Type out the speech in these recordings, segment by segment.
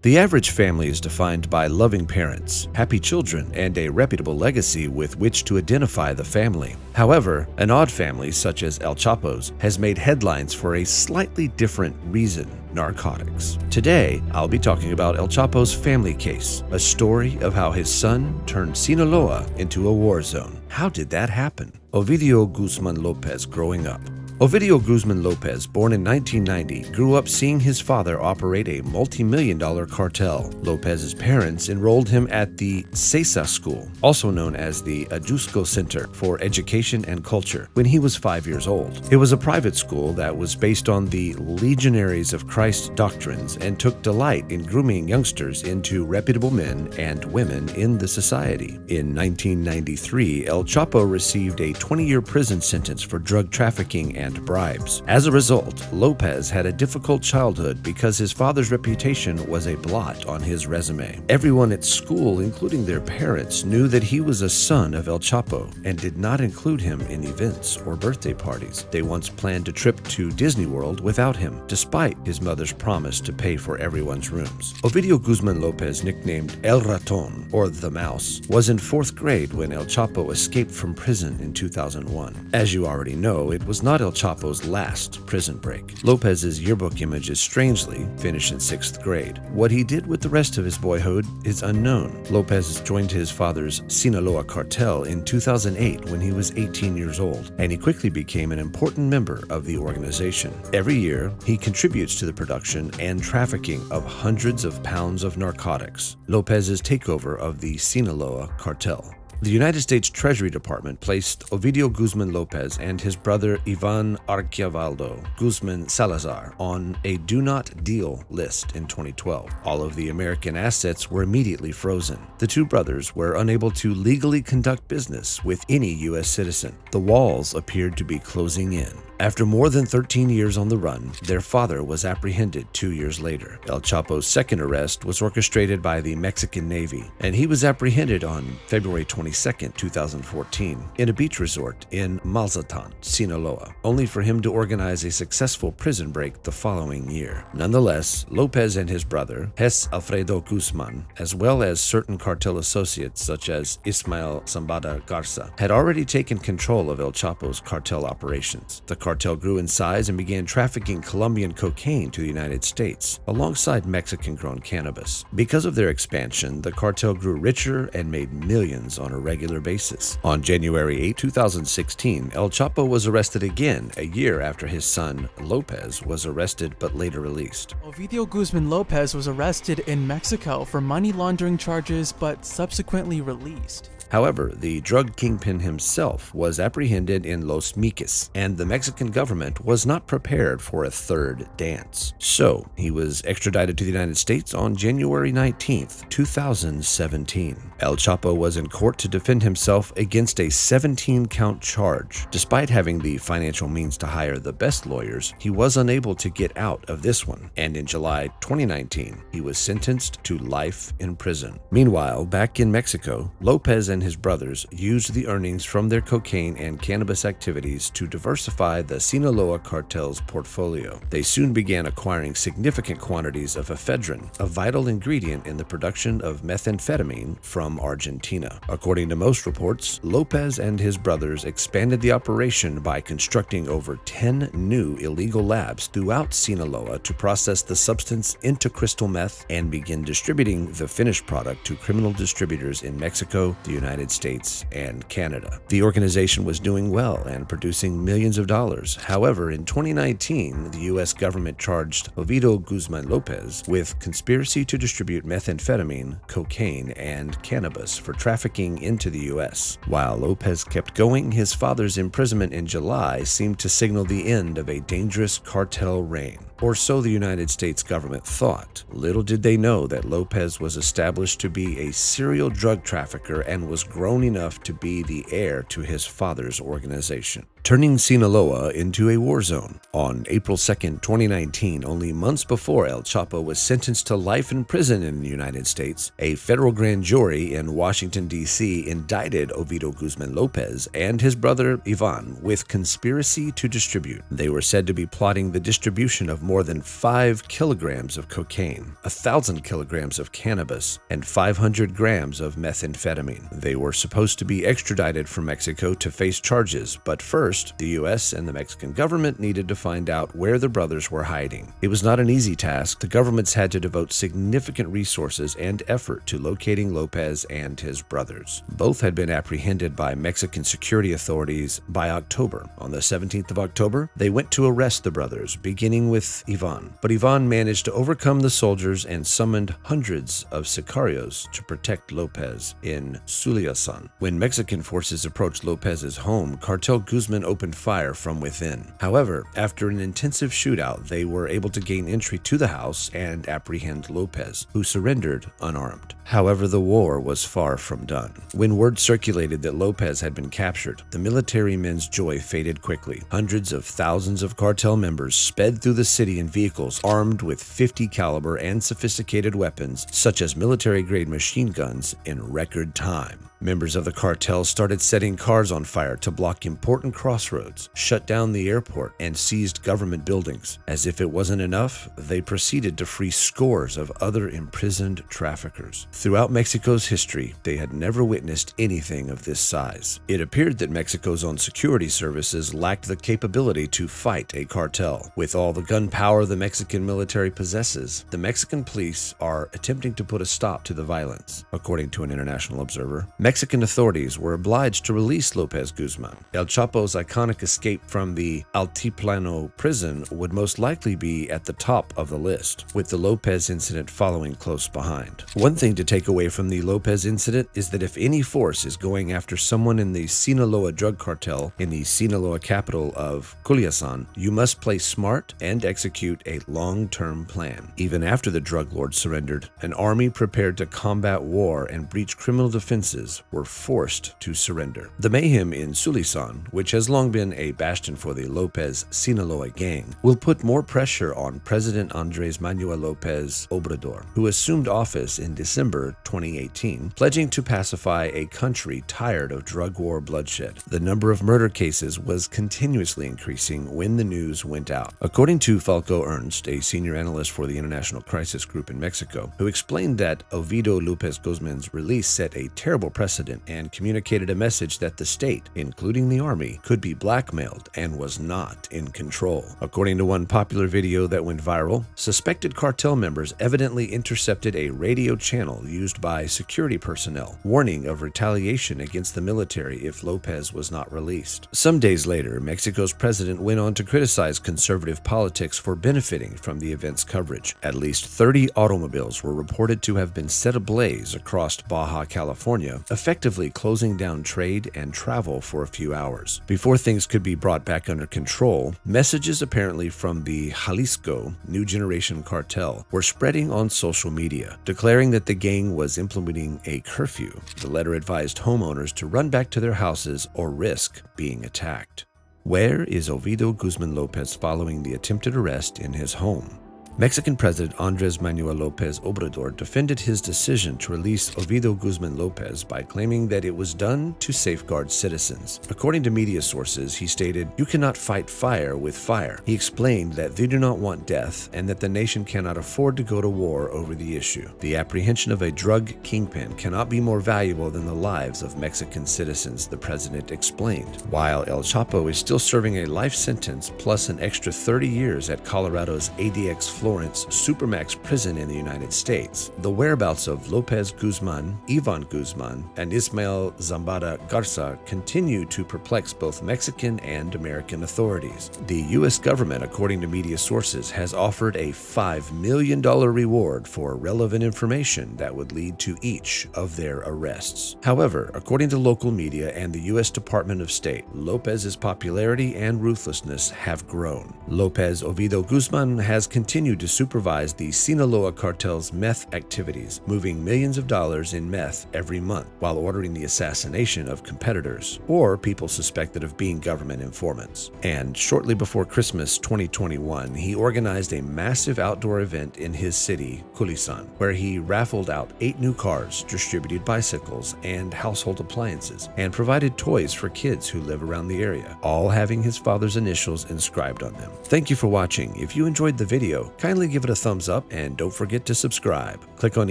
The average family is defined by loving parents, happy children, and a reputable legacy with which to identify the family. However, an odd family such as El Chapo's has made headlines for a slightly different reason: narcotics. Today, I'll be talking about El Chapo's family case, a story of how his son turned Sinaloa into a war zone. How did that happen? Ovidio Guzman Lopez growing up. Ovidio Guzman Lopez, born in 1990, grew up seeing his father operate a multi-million-dollar cartel. Lopez's parents enrolled him at the CESA School, also known as the Ajusco Center for Education and Culture, when he was 5 years old. It was a private school that was based on the Legionaries of Christ doctrines and took delight in grooming youngsters into reputable men and women in the society. In 1993, El Chapo received a 20-year prison sentence for drug trafficking and bribes. As a result, Lopez had a difficult childhood because his father's reputation was a blot on his resume. Everyone at school, including their parents, knew that he was a son of El Chapo and did not include him in events or birthday parties. They once planned a trip to Disney World without him, despite his mother's promise to pay for everyone's rooms. Ovidio Guzman Lopez, nicknamed El Raton, or the Mouse, was in 4th grade when El Chapo escaped from prison in 2001. As you already know, it was not El Chapo's last prison break. Lopez's yearbook image is strangely finished in 6th grade. What he did with the rest of his boyhood is unknown. Lopez joined his father's Sinaloa cartel in 2008 when he was 18 years old, and he quickly became an important member of the organization. Every year, he contributes to the production and trafficking of hundreds of pounds of narcotics. Lopez's takeover of the Sinaloa cartel. The United States Treasury Department placed Ovidio Guzman Lopez and his brother Ivan Archivaldo Guzman Salazar on a do not deal list in 2012. All of the American assets were immediately frozen. The two brothers were unable to legally conduct business with any U.S. citizen. The walls appeared to be closing in. After more than 13 years on the run, their father was apprehended 2 years later. El Chapo's second arrest was orchestrated by the Mexican Navy, and he was apprehended on February 22, 2014, in a beach resort in Malzatan, Sinaloa, only for him to organize a successful prison break the following year. Nonetheless, Lopez and his brother, Jes Alfredo Guzman, as well as certain cartel associates such as Ismael Zambada Garza, had already taken control of El Chapo's cartel operations. The cartel grew in size and began trafficking Colombian cocaine to the United States, alongside Mexican-grown cannabis. Because of their expansion, the cartel grew richer and made millions on a regular basis. On January 8, 2016, El Chapo was arrested again, a year after his son, Lopez, was arrested but later released. Ovidio Guzman Lopez was arrested in Mexico for money laundering charges but subsequently released. However, the drug kingpin himself was apprehended in Los Miques, and the Mexican government was not prepared for a third dance. So, he was extradited to the United States on January 19, 2017. El Chapo was in court to defend himself against a 17-count charge. Despite having the financial means to hire the best lawyers, he was unable to get out of this one, and in July 2019, he was sentenced to life in prison. Meanwhile, back in Mexico, Lopez and his brothers used the earnings from their cocaine and cannabis activities to diversify the Sinaloa cartel's portfolio. They soon began acquiring significant quantities of ephedrine, a vital ingredient in the production of methamphetamine, from Argentina. According to most reports, Lopez and his brothers expanded the operation by constructing over 10 new illegal labs throughout Sinaloa to process the substance into crystal meth and begin distributing the finished product to criminal distributors in Mexico, the United States, and Canada. The organization was doing well and producing millions of dollars. However, in 2019, the U.S. government charged Ovidio Guzman Lopez with conspiracy to distribute methamphetamine, cocaine, and cannabis for trafficking into the U.S. While Lopez kept going, his father's imprisonment in July seemed to signal the end of a dangerous cartel reign. Or so the United States government thought. Little did they know that Lopez was established to be a serial drug trafficker and was grown enough to be the heir to his father's organization. turning Sinaloa into a war zone. On April 2, 2019, only months before El Chapo was sentenced to life in prison in the United States, a federal grand jury in Washington, D.C. indicted Ovidio Guzman Lopez and his brother Ivan with conspiracy to distribute. They were said to be plotting the distribution of more than 5 kilograms of cocaine, 1,000 kilograms of cannabis, and 500 grams of methamphetamine. They were supposed to be extradited from Mexico to face charges, but first, the U.S. and the Mexican government needed to find out where the brothers were hiding. It was not an easy task. The governments had to devote significant resources and effort to locating Lopez and his brothers. Both had been apprehended by Mexican security authorities by October. On the 17th of October, they went to arrest the brothers, beginning with Ivan. But Ivan managed to overcome the soldiers and summoned hundreds of sicarios to protect Lopez in Suliasan. When Mexican forces approached Lopez's home, Cartel Guzman opened fire from within. However, after an intensive shootout, they were able to gain entry to the house and apprehend Lopez, who surrendered unarmed. However, the war was far from done. When word circulated that Lopez had been captured, the military men's joy faded quickly. Hundreds of thousands of cartel members sped through the city in vehicles armed with .50 caliber and sophisticated weapons, such as military-grade machine guns, in record time. Members of the cartel started setting cars on fire to block important crossroads, shut down the airport, and seized government buildings. As if it wasn't enough, they proceeded to free scores of other imprisoned traffickers. Throughout Mexico's history, they had never witnessed anything of this size. It appeared that Mexico's own security services lacked the capability to fight a cartel. With all the gunpowder the Mexican military possesses, the Mexican police are attempting to put a stop to the violence. According to an international observer, Mexican authorities were obliged to release Lopez Guzman. El Chapo's iconic escape from the Altiplano prison would most likely be at the top of the list, with the Lopez incident following close behind. One thing to take away from the Lopez incident is that if any force is going after someone in the Sinaloa drug cartel in the Sinaloa capital of Culiacan, you must play smart and execute a long-term plan. Even after the drug lord surrendered, an army prepared to combat war and breach criminal defenses were forced to surrender. The mayhem in Suliacan, which has long been a bastion for the Lopez Sinaloa gang, will put more pressure on President Andrés Manuel López Obrador, who assumed office in December 2018, pledging to pacify a country tired of drug war bloodshed. The number of murder cases was continuously increasing when the news went out. According to Falco Ernst, a senior analyst for the International Crisis Group in Mexico, who explained that Ovidio Lopez Guzman's release set a terrible precedent and communicated a message that the state, including the army, could be blackmailed and was not in control. According to one popular video that went viral, suspected cartel members evidently intercepted a radio channel used by security personnel, warning of retaliation against the military if Lopez was not released. Some days later, Mexico's president went on to criticize conservative politics for benefiting from the event's coverage. At least 30 automobiles were reported to have been set ablaze across Baja California, effectively closing down trade and travel for a few hours. Before things could be brought back under control, messages apparently from the Jalisco New Generation cartel were spreading on social media, declaring that the gang was implementing a curfew. The letter advised homeowners to run back to their houses or risk being attacked. Where is Ovidio Guzman Lopez following the attempted arrest in his home? Mexican President Andrés Manuel López Obrador defended his decision to release Ovidio Guzman Lopez by claiming that it was done to safeguard citizens. According to media sources, he stated, "You cannot fight fire with fire." He explained that they do not want death and that the nation cannot afford to go to war over the issue. The apprehension of a drug kingpin cannot be more valuable than the lives of Mexican citizens, the president explained. While El Chapo is still serving a life sentence plus an extra 30 years at Colorado's ADX Florence Supermax prison in the United States, the whereabouts of Lopez Guzman, Ivan Guzman, and Ismael Zambada Garza continue to perplex both Mexican and American authorities. The U.S. government, according to media sources, has offered a $5 million reward for relevant information that would lead to each of their arrests. However, according to local media and the U.S. Department of State, Lopez's popularity and ruthlessness have grown. Lopez Ovidio Guzman has continued continued to supervise the Sinaloa cartel's meth activities, moving millions of dollars in meth every month, while ordering the assassination of competitors or people suspected of being government informants. And shortly before Christmas 2021, he organized a massive outdoor event in his city, Culisan, where he raffled out 8 new cars, distributed bicycles, and household appliances, and provided toys for kids who live around the area, all having his father's initials inscribed on them. Thank you for watching. If you enjoyed the video, kindly give it a thumbs up and don't forget to subscribe. Click on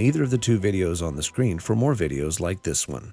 either of the 2 videos on the screen for more videos like this one.